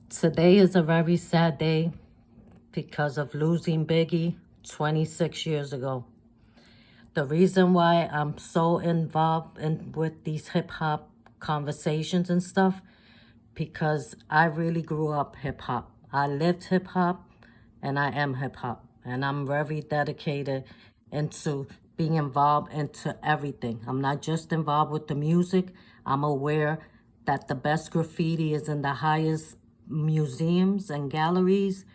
Today is a very sad day because of losing Biggie 26 years ago. The reason why I'm so involved with these hip hop conversations and stuff, because I really grew up hip hop. I lived hip hop and I am hip hop. And I'm very dedicated into being involved into everything. I'm not just involved with the music. I'm aware that the best graffiti is in the highest museums and galleries.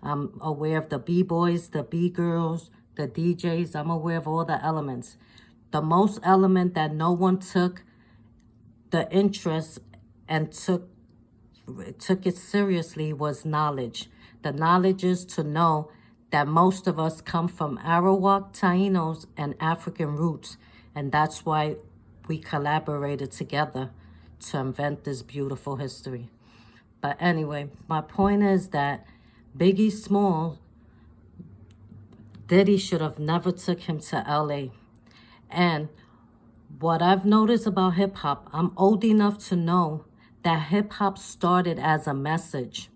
I'm aware of the B-boys, the B-girls, the DJs. I'm aware of all the elements. The most element that no one took the interest and took it seriously was knowledge. The knowledge is to know that most of us come from Arawak, Tainos, and African roots. And that's why we collaborated together to invent this beautiful history. But anyway, my point is that Biggie Small, Diddy should have never took him to LA. And what I've noticed about hip hop, I'm old enough to know that hip hop started as a message.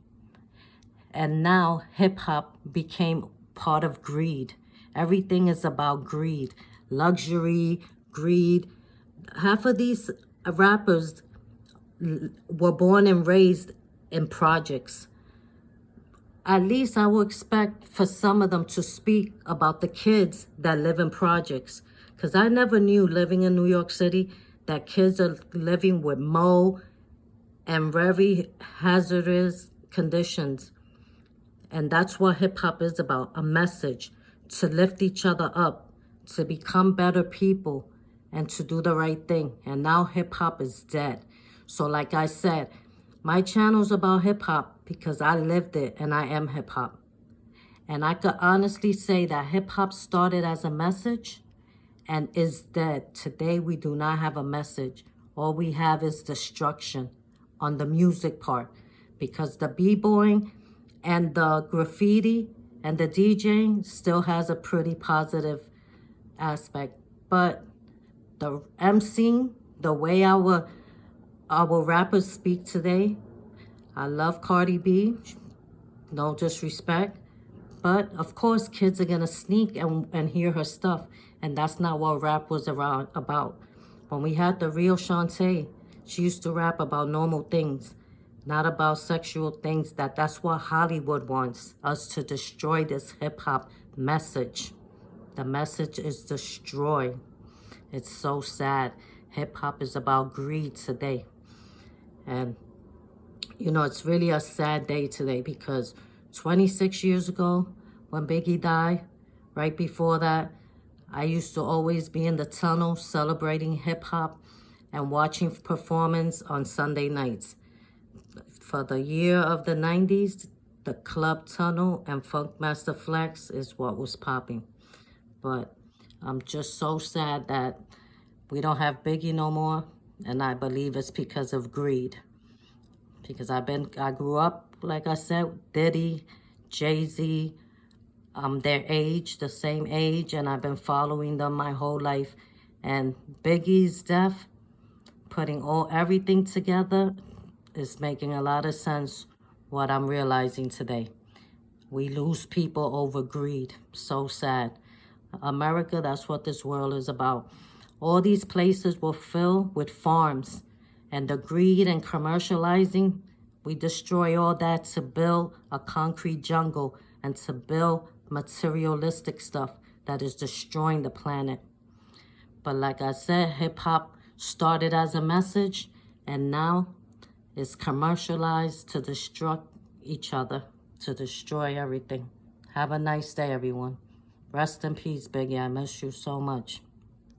And now hip hop became part of greed. Everything is about greed, luxury, greed. Half of these rappers were born and raised in projects. At least I would expect for some of them to speak about the kids that live in projects. Because I never knew, living in New York City, that kids are living with mold and very hazardous conditions. And that's what hip hop is about, a message to lift each other up, to become better people, and to do the right thing. And now hip hop is dead. So like I said, my channel's about hip hop because I lived it and I am hip hop. And I could honestly say that hip hop started as a message and is dead. Today we do not have a message. All we have is destruction on the music part, because the b-boying and the graffiti and the DJing still has a pretty positive aspect. But the MCing, the way our rappers speak today, I love Cardi B, no disrespect, but of course kids are gonna sneak and hear her stuff, and that's not what rap was about. When we had the real Shantae, she used to rap about normal things, not about sexual things. That's what Hollywood wants us to destroy, this hip-hop message. The message is destroy. It's so sad. Hip-hop is about greed today. And, you know, it's really a sad day today because 26 years ago, when Biggie died, right before that, I used to always be in the tunnel celebrating hip-hop and watching performance on Sunday nights. For the year of the 90s, the Club Tunnel and Funkmaster Flex is what was popping. But I'm just so sad that we don't have Biggie no more, and I believe it's because of greed. Because I grew up, like I said, Diddy, Jay-Z, their age, the same age, and I've been following them my whole life. And Biggie's death, putting everything together, is making a lot of sense what I'm realizing today. We lose people over greed. So sad. America, that's what this world is about. All these places will fill with farms, and the greed and commercializing, we destroy all that to build a concrete jungle and to build materialistic stuff that is destroying the planet. But like I said, hip-hop started as a message, and now it's commercialized to destruct each other, to destroy everything. Have a nice day, everyone. Rest in peace, Biggie. I miss you so much.